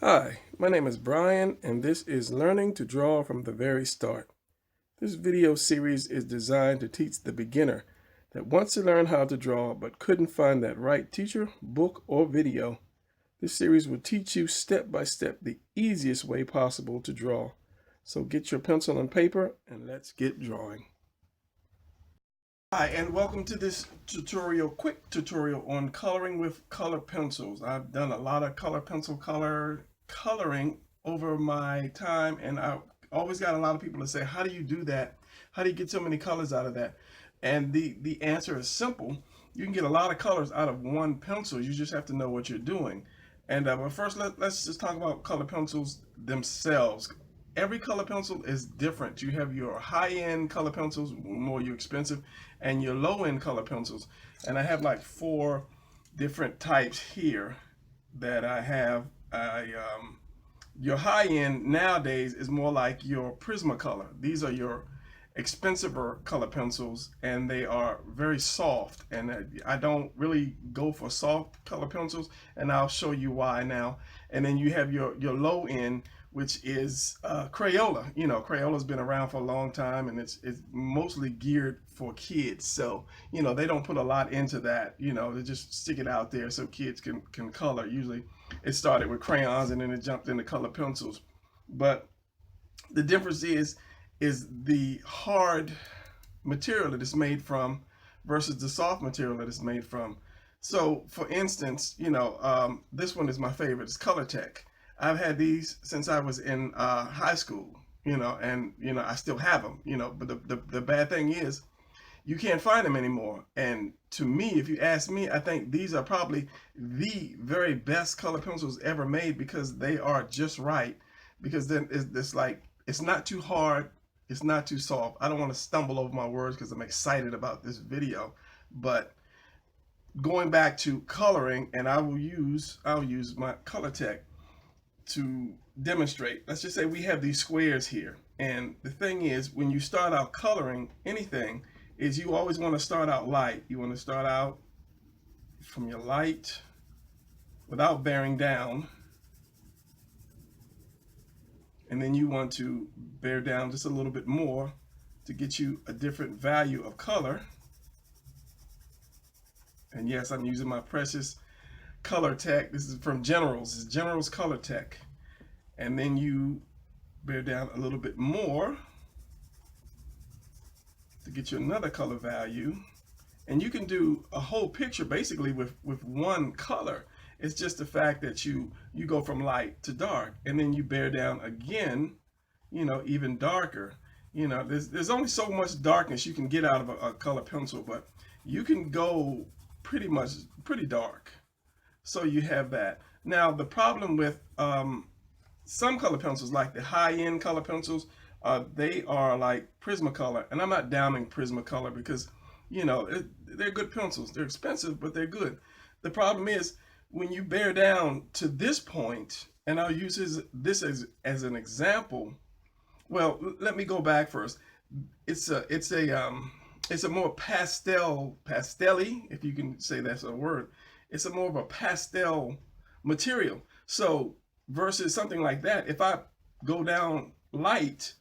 Hi, my name is Brian, and this is Learning to Draw from the Very Start. This video series is designed to teach the beginner that wants to learn how to draw but couldn't find that right teacher, book, or video. This series will teach you step by step the easiest way possible to draw. So get your pencil and paper and let's get drawing. Hi, and welcome to this quick tutorial on coloring with color pencils. I've done a lot of coloring over my time, and I always got a lot of people to say, how do you do that? How do you get so many colors out of that? And the answer is simple. You can get a lot of colors out of one pencil. You just have to know what you're doing. And but first, let's just talk about color pencils themselves. Every color pencil is different. You have your high-end color pencils, more you expensive, and your low-end color pencils. And I have like 4 different types here that I have. Your high-end nowadays is more like your Prismacolor. These are your expensiver color pencils, and they are very soft, and I don't really go for soft color pencils, and I'll show you why now. And then you have your low end, which is Crayola. You know, Crayola's been around for a long time, and it's mostly geared for kids. So you know, they don't put a lot into that. You know, they just stick it out there so kids can color. Usually it started with crayons and then it jumped into color pencils. But the difference is the hard material that it's made from versus the soft material that it's made from. So for instance, you know, this one is my favorite. It's Colortech. I've had these since I was in high school, you know, and you know I still have them, you know. But the bad thing is you can't find them anymore. And to me, if you ask me, I think these are probably the very best color pencils ever made because they are just right. Because then it's like it's not too hard, it's not too soft. I don't want to stumble over my words because I'm excited about this video. But going back to coloring, and I'll use my Colortech to demonstrate. Let's just say we have these squares here. And the thing is, when you start out coloring anything, is you always want to start out light. You want to start out from your light without bearing down. And then you want to bear down just a little bit more to get you a different value of color. And yes, I'm using my precious Colortech. This is from Generals. This is Generals Colortech. And then you bear down a little bit more to get you another color value. And you can do a whole picture basically with one color. It's just the fact that you go from light to dark, and then you bear down again, you know, even darker. You know, there's only so much darkness you can get out of a color pencil, but you can go pretty dark. So you have that. Now the problem with some color pencils, like the high-end color pencils, they are like Prismacolor, and I'm not downing Prismacolor because you know they're good pencils. They're expensive, but they're good. The problem is when you bear down to this point, and I'll use this as an example. Well, let me go back first. It's a more pastelly, if you can say that's a word. It's a more of a pastel material. So versus something like that, if I go down light,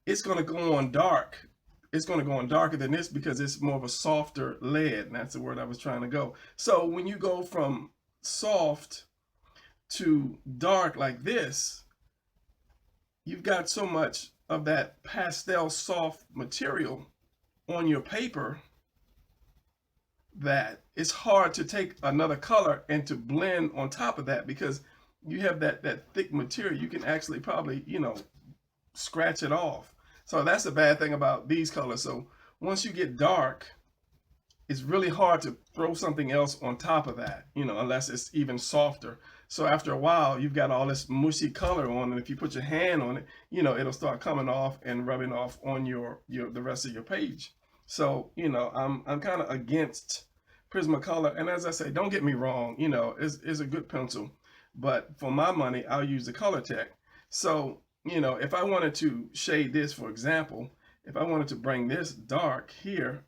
it's going to go on dark. It's going to go on darker than this because it's more of a softer lead. And that's the word I was trying to go. So when you go from soft to dark like this, you've got so much of that pastel soft material on your paper that it's hard to take another color and to blend on top of that because you have that thick material. You can actually probably, you know, scratch it off. So that's the bad thing about these colors. So once you get dark, it's really hard to throw something else on top of that, you know, unless it's even softer. So after a while, you've got all this mushy color on, and if you put your hand on it, you know, it'll start coming off and rubbing off on the rest of your page. So, you know, I'm kind of against Prismacolor. And as I say, don't get me wrong, you know, it's a good pencil, but for my money, I'll use the Colortech. So, you know, if I wanted to shade this, for example, if I wanted to bring this dark here,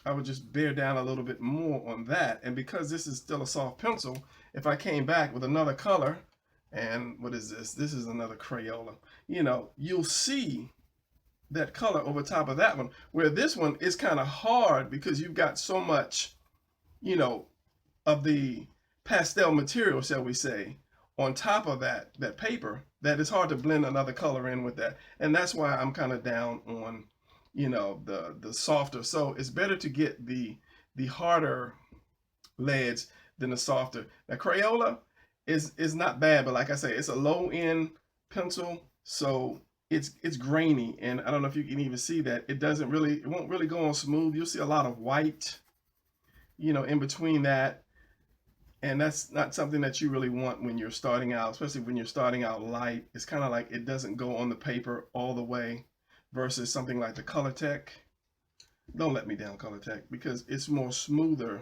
I would just bear down a little bit more on that. And because this is still a soft pencil, if I came back with another color, and what is this? This is another Crayola. You know, you'll see that color over top of that one, where this one is kind of hard because you've got so much, you know, of the pastel material, shall we say, on top of that paper, that it's hard to blend another color in with that. And that's why I'm kind of down on, you know, the softer. So it's better to get the harder leads than the softer. Now Crayola is not bad, but like I say, it's a low end pencil, so it's grainy, and I don't know if you can even see that. It won't really go on smooth. You'll see a lot of white, you know, in between that. And that's not something that you really want when you're starting out, especially when you're starting out light. It's kind of like it doesn't go on the paper all the way versus something like the Colortech. Don't let me down, Colortech, because it's more smoother.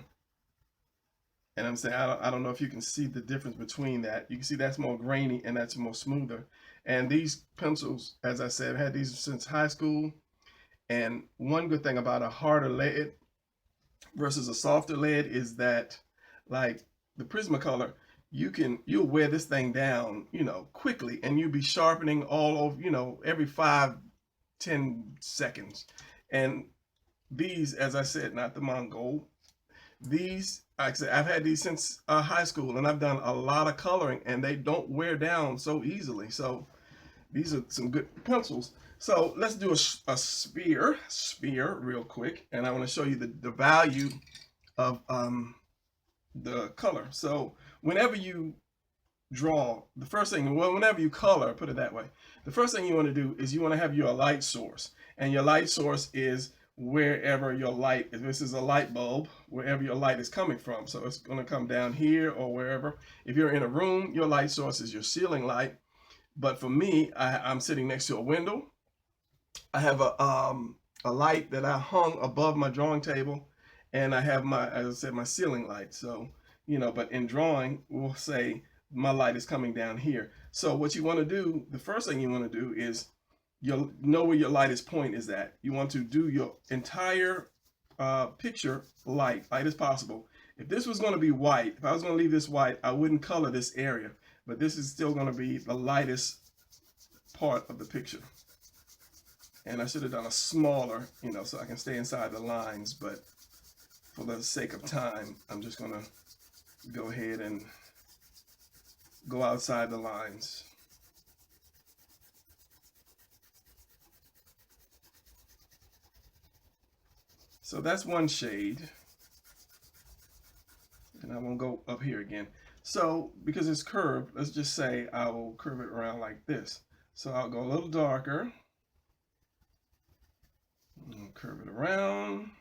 And I'm saying, I don't know if you can see the difference between that. You can see that's more grainy and that's more smoother. And these pencils, as I said, I've had these since high school. And one good thing about a harder lead versus a softer lead is that, like the Prismacolor, you'll wear this thing down, you know, quickly, and you'll be sharpening all over, you know, every 5-10 seconds. And these, as I said, not the Mongol, these, like I said, I've had these since high school, and I've done a lot of coloring, and they don't wear down so easily. So these are some good pencils. So let's do a sphere real quick, and I want to show you the value of the color. So whenever you draw, the first thing, well, whenever you color, put it that way, the first thing you want to do is you want to have your light source, and your light source is wherever your light, if this is a light bulb, wherever your light is coming from. So it's going to come down here or wherever. If you're in a room, your light source is your ceiling light. But for me, I'm sitting next to a window. I have a light that I hung above my drawing table, and I have my, as I said, my ceiling light. So, you know, but in drawing, we'll say my light is coming down here. So what you want to do, the first thing you want to do is you'll know where your lightest point is at. You want to do your entire picture light as possible. If this was going to be white, if I was going to leave this white, I wouldn't color this area, but this is still going to be the lightest part of the picture. And I should have done a smaller, you know, so I can stay inside the lines, but for the sake of time, I'm just going to go ahead and go outside the lines. So that's one shade. And I won't go up here again. So because it's curved, let's just say I will curve it around like this. So I'll go a little darker. And curve it around.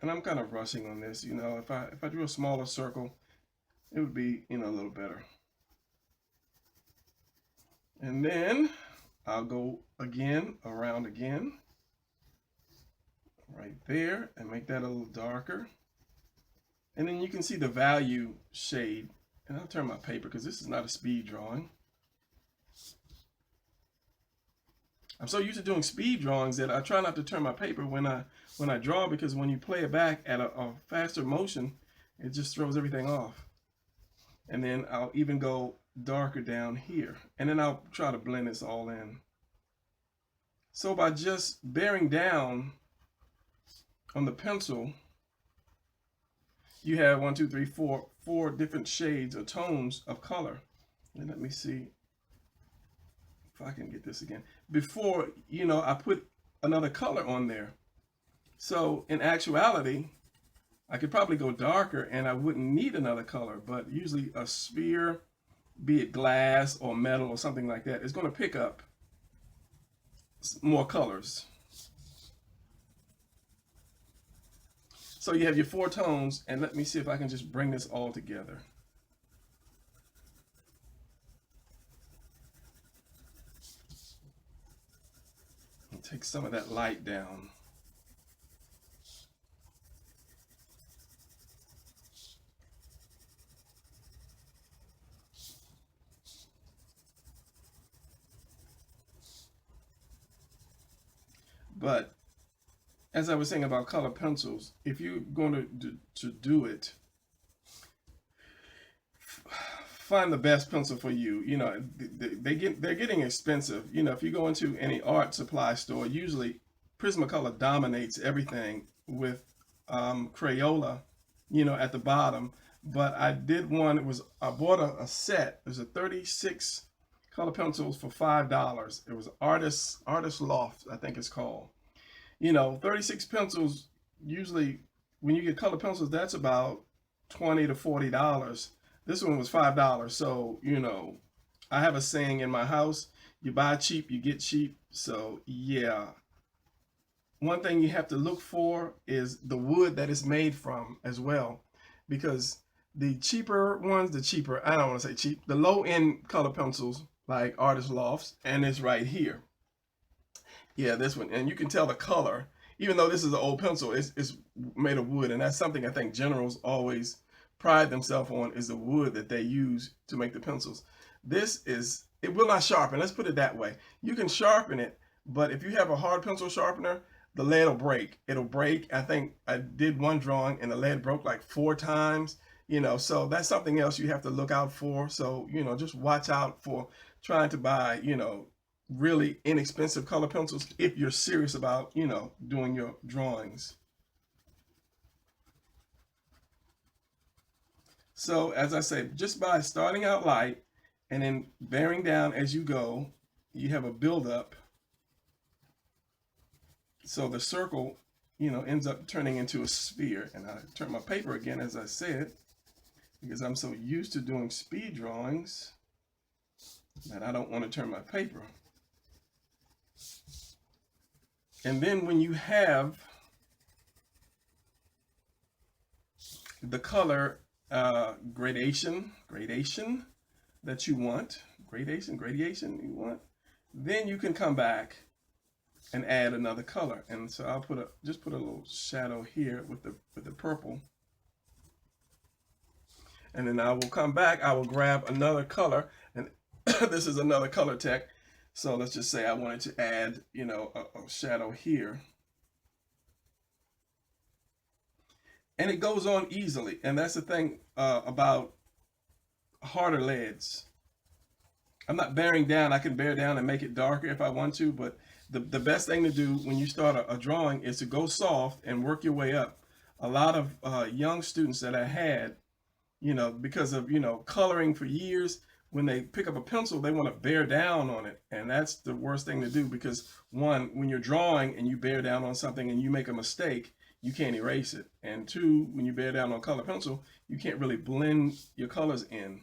And I'm kind of rushing on this, you know, if I drew a smaller circle, it would be, you know, a little better. And then I'll go again, around again, right there, and make that a little darker. And then you can see the value shade. And I'll turn my paper because this is not a speed drawing. I'm so used to doing speed drawings that I try not to turn my paper when I draw, because when you play it back at a faster motion, it just throws everything off. And then I'll even go darker down here, and then I'll try to blend this all in. So by just bearing down on the pencil, you have 1, 2, 3, 4 different shades or tones of color. And let me see if I can get this again. Before, you know, I put another color on there. So in actuality, I could probably go darker and I wouldn't need another color, but usually a sphere, be it glass or metal or something like that, is going to pick up more colors. So you have your 4 tones, and let me see if I can just bring this all together. And take some of that light down. But as I was saying about color pencils, if you're going to do it, find the best pencil for you. You know, they're getting expensive. You know, if you go into any art supply store, usually Prismacolor dominates everything with Crayola, you know, at the bottom. But I did one. I bought a set. There's a 36 color pencils for $5. It was Artist Loft, I think it's called. You know, 36 pencils. Usually, when you get color pencils, that's about $20 to $40. This one was $5. So, you know, I have a saying in my house: you buy cheap, you get cheap. So, yeah. One thing you have to look for is the wood that it's made from as well, because the cheaper ones, I don't want to say cheap, the low end color pencils like Artist Lofts, and it's right here. Yeah, this one, and you can tell the color, even though this is an old pencil, it's made of wood, and that's something I think generals always pride themselves on, is the wood that they use to make the pencils. It will not sharpen, let's put it that way. You can sharpen it, but if you have a hard pencil sharpener, the lead will break. It'll break. I think I did one drawing and the lead broke like 4 times, you know, so that's something else you have to look out for. So, you know, just watch out for trying to buy, you know, really inexpensive color pencils if you're serious about, you know, doing your drawings. So as I say, just by starting out light and then bearing down as you go, you have a buildup. So the circle, you know, ends up turning into a sphere. And I turn my paper again, as I said, because I'm so used to doing speed drawings that I don't want to turn my paper. And then when you have the color gradation that you want, gradation you want, then you can come back and add another color. And so I'll just put a little shadow here with the purple. And then I will come back, I will grab another color, and this is another color tech. So let's just say I wanted to add, you know, a shadow here. And it goes on easily. And that's the thing about harder leads. I'm not bearing down. I can bear down and make it darker if I want to, but the best thing to do when you start a drawing is to go soft and work your way up. A lot of young students that I had, you know, because of, you know, coloring for years, when they pick up a pencil, they want to bear down on it. And that's the worst thing to do, because one, when you're drawing and you bear down on something and you make a mistake, you can't erase it. And two, when you bear down on color pencil, you can't really blend your colors in.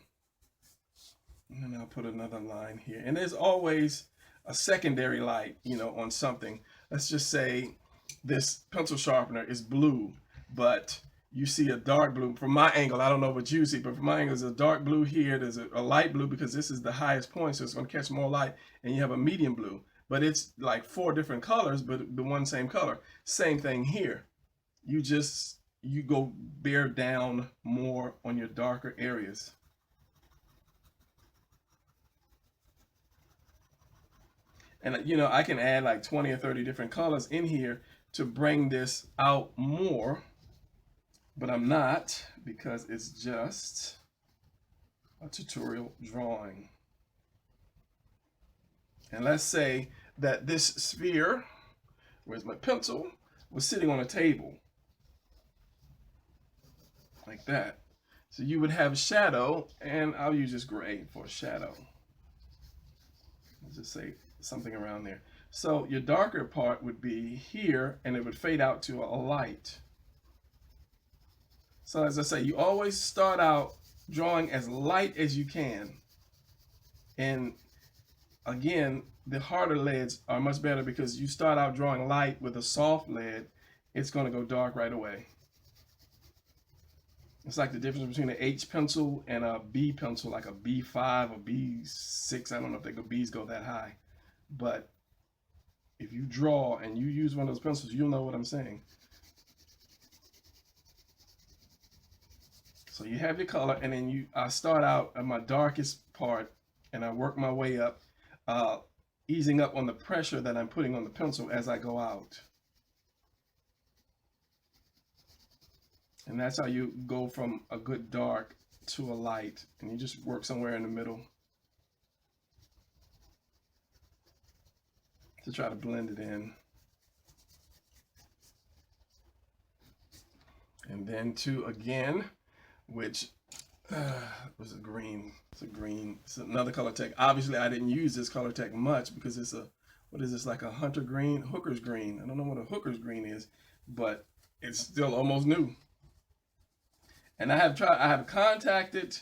And then I'll put another line here. And there's always a secondary light, you know, on something. Let's just say this pencil sharpener is blue, but you see a dark blue. From my angle, I don't know what you see, but from my angle, there's a dark blue here. There's a light blue because this is the highest point, so it's going to catch more light. And you have a medium blue, but it's like 4 different colors, but the one same color. Same thing here. You go bear down more on your darker areas. And, you know, I can add like 20 or 30 different colors in here to bring this out more, but I'm not, because it's just a tutorial drawing. And let's say that this sphere, where's my pencil, was sitting on a table like that. So you would have shadow, and I'll use this gray for shadow. Let's just say something around there. So your darker part would be here, and it would fade out to a light. So as I say, you always start out drawing as light as you can. And again, the harder leads are much better, because you start out drawing light with a soft lead, it's going to go dark right away. It's like the difference between an H pencil and a B pencil, like a B5 or B6. I don't know if the Bs go that high. But if you draw and you use one of those pencils, you'll know what I'm saying. So you have your color, and then I start out at my darkest part, and I work my way up. easing up on the pressure that I'm putting on the pencil as I go out. And that's how you go from a good dark to a light, and you just work somewhere in the middle to try to blend it in. And then to again, which was a green. It's a green. It's another Colortech. Obviously, I didn't use this Colortech much because it's a, what is this, like a hunter green, hooker's green. I don't know what a hooker's green is, but it's still almost new. And I have contacted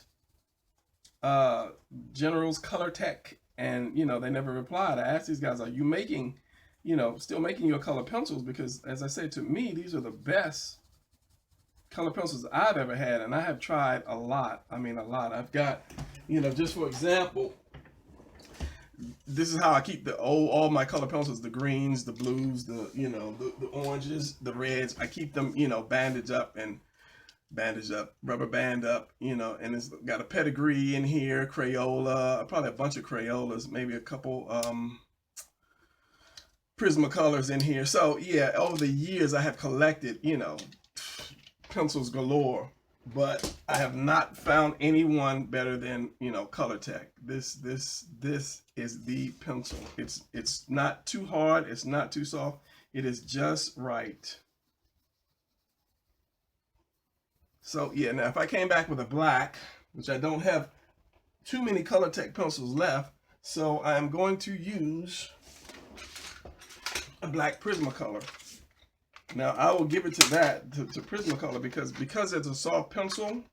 General's Colortech, and you know, they never replied. I asked these guys, are you making, you know, still making your color pencils? Because as I said, to me, these are the best color pencils I've ever had, and I have tried a lot. I mean, a lot. I've got, you know, just for example, this is how I keep all my color pencils: the greens, the blues, the, you know, the oranges, the reds. I keep them, you know, bandaged up, rubber band up, you know, and it's got a pedigree in here, Crayola, probably a bunch of Crayolas, maybe a couple Prismacolors in here. So yeah, over the years I have collected, you know, pencils galore, but I have not found anyone better than, you know, Colortech. This is the pencil. It's not too hard, it's not too soft, it is just right. So yeah, now if I came back with a black, which I don't have too many Colortech pencils left, so I'm going to use a black Prismacolor. Now I will give it to Prismacolor because it's a soft pencil,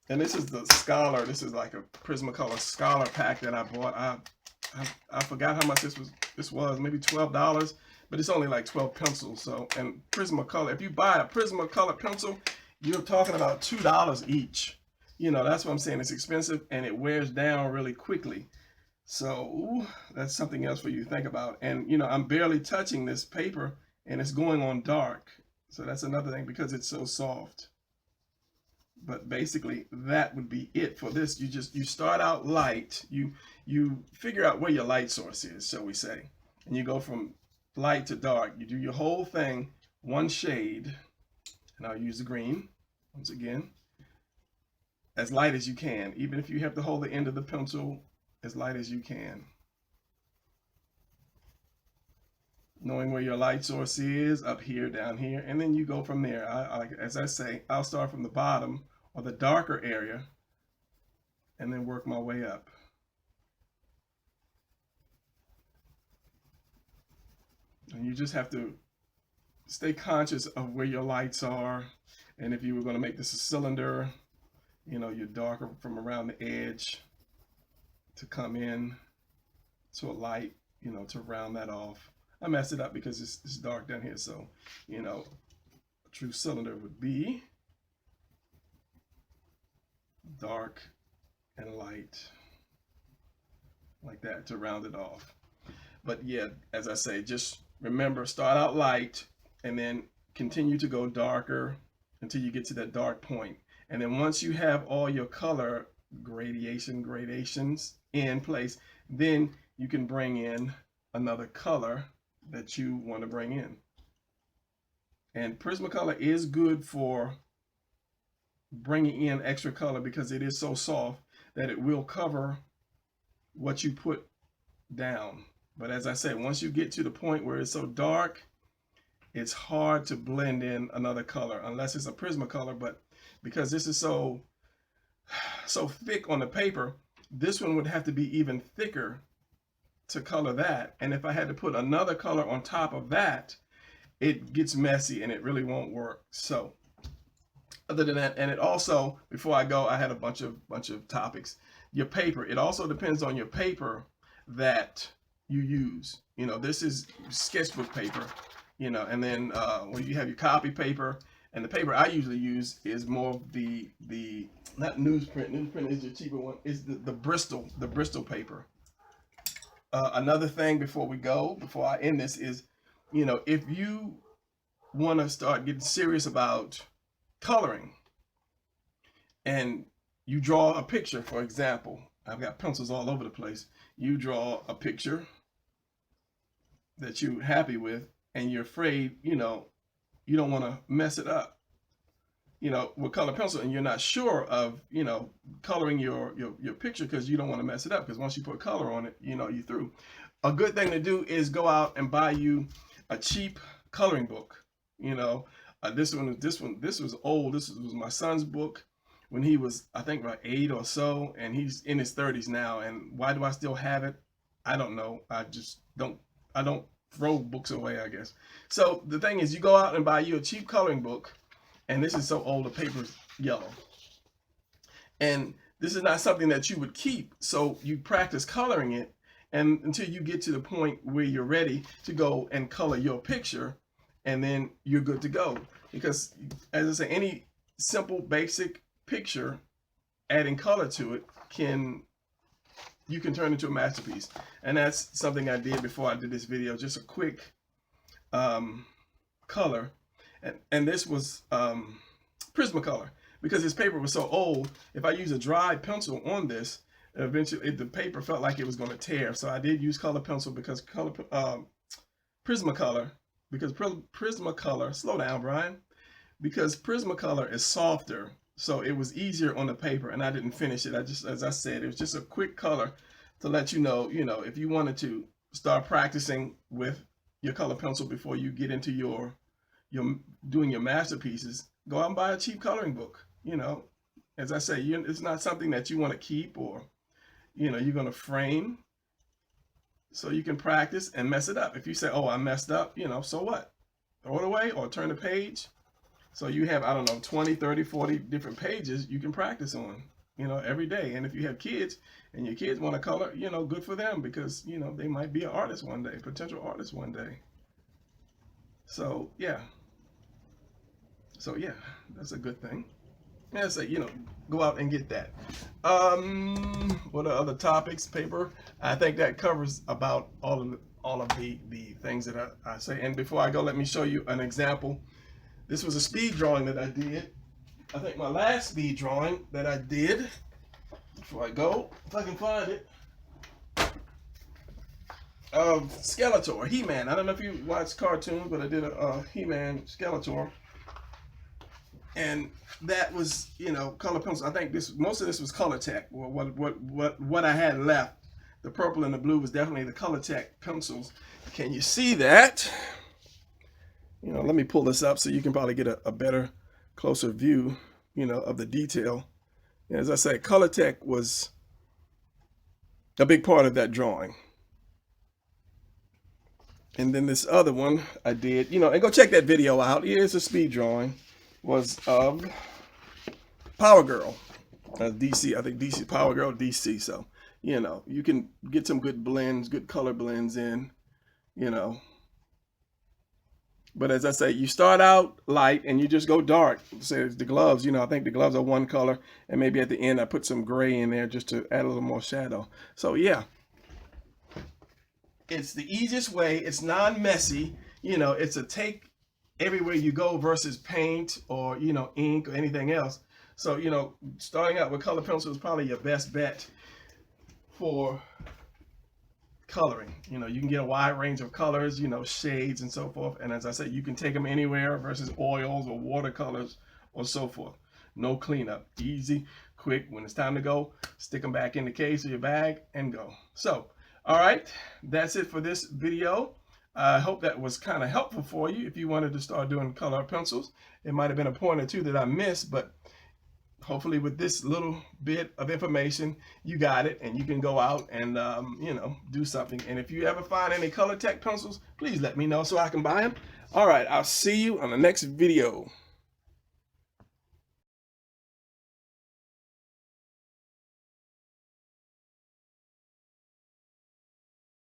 and this is the Scholar. This is like a Prismacolor Scholar pack that I bought. I forgot how much this was, maybe $12, but it's only like 12 pencils. So, and Prismacolor, if you buy a Prismacolor pencil, you're talking about $2 each. You know, that's what I'm saying. It's expensive and it wears down really quickly. So that's something else for you to think about. And you know, I'm barely touching this paper and it's going on dark. So that's another thing because it's so soft. But basically that would be it for this. You start out light, you figure out where your light source is, shall we say. And you go from light to dark. You do your whole thing, one shade, and I'll use the green once again, as light as you can, even if you have to hold the end of the pencil as light as you can. Knowing where your light source is, up here, down here, and then you go from there. As I say, I'll start from the bottom or the darker area and then work my way up. And you just have to stay conscious of where your lights are. And if you were going to make this a cylinder, you know, you're darker from around the edge to come in to a light, you know, to round that off. I messed it up because it's dark down here. So, you know, a true cylinder would be dark and light like that to round it off. But yeah, as I say, just remember, start out light and then continue to go darker until you get to that dark point. And then once you have all your color gradations in place, then you can bring in another color that you want to bring in. And Prismacolor is good for bringing in extra color because it is so soft that it will cover what you put down. But as I said, once you get to the point where it's so dark, it's hard to blend in another color unless it's a Prismacolor. But because this is so thick on the paper, this one would have to be even thicker to color that. And if I had to put another color on top of that, it gets messy and it really won't work. So other than that, and it also, before I go, I had a bunch of topics. Your paper, it also depends on your paper that you use. You know, this is sketchbook paper, you know, and then when you have your copy paper, and the paper I usually use is more of the not newsprint. Newsprint is your cheaper one. It's the Bristol paper. Another thing before I end this is, you know, if you want to start getting serious about coloring and you draw a picture, for example, I've got pencils all over the place. You draw a picture that you're happy with, and you're afraid, you know, you don't want to mess it up, you know, with color pencil, and you're not sure of, you know, coloring your picture because you don't want to mess it up, because once you put color on it, you know, you're through. A good thing to do is go out and buy you a cheap coloring book. You know, this was old. This was my son's book when he was, I think, about 8 or so, and he's in his 30s now. And why do I still have it? I don't know. I don't throw books away, I guess. So the thing is, you go out and buy you a cheap coloring book, and this is so old, the paper's yellow. And this is not something that you would keep. So you practice coloring it, and until you get to the point where you're ready to go and color your picture, and then you're good to go. Because as I say, any simple basic picture, adding color to it, you can turn into a masterpiece. And that's something I did before I did this video, just a quick color. And this was Prismacolor, because this paper was so old. If I use a dry pencil on this, eventually the paper felt like it was going to tear. So I did use color pencil because Prismacolor, slow down, Brian, because Prismacolor is softer, so it was easier on the paper, and I didn't finish it. As I said, it was just a quick color to let you know, if you wanted to start practicing with your color pencil before you get into your doing your masterpieces, go out and buy a cheap coloring book. As I say, it's not something that you want to keep, or you're going to frame, so you can practice and mess it up. If you say, oh, I messed up, so what? Throw it away or turn the page. So you have, I don't know, 20, 30, 40 different pages you can practice on, every day. And if you have kids and your kids want to color, good for them, because, they might be an artist one day, potential artist one day. So, yeah. That's a good thing. Yeah, so, go out and get that. What are other topics? Paper. I think that covers about all of the things that I say. And before I go, let me show you an example. This was a speed drawing that I did. I think my last speed drawing that I did, before I go, if I can find it, of Skeletor, He-Man. I don't know if you watch cartoons, but I did a He-Man Skeletor. And that was, color pencil. I think most of this was Colortech. What I had left, the purple and the blue, was definitely the Colortech pencils. Can you see that? Let me pull this up so you can probably get a better, closer view, of the detail. And as I said, Colortech was a big part of that drawing. And then this other one I did, and go check that video out. Here's a speed drawing. Was of Power Girl, DC. I think DC, Power Girl, DC. So, you can get some good blends, good color blends in, But as I say, you start out light and you just go dark. Say the gloves, I think the gloves are one color, and maybe at the end I put some gray in there just to add a little more shadow. So, yeah. It's the easiest way. It's non-messy. It's a take everywhere you go versus paint or ink or anything else. So starting out with color pencil is probably your best bet for coloring. You can get a wide range of colors, shades and so forth. And as I said, you can take them anywhere versus oils or watercolors or so forth. No cleanup, easy, quick. When it's time to go, stick them back in the case or your bag and go. So, all right, that's it for this video. I hope that was kind of helpful for you if you wanted to start doing color pencils. It might have been a point or two that I missed, but hopefully with this little bit of information, you got it, and you can go out and, do something. And if you ever find any Colortech pencils, please let me know so I can buy them. All right, I'll see you on the next video.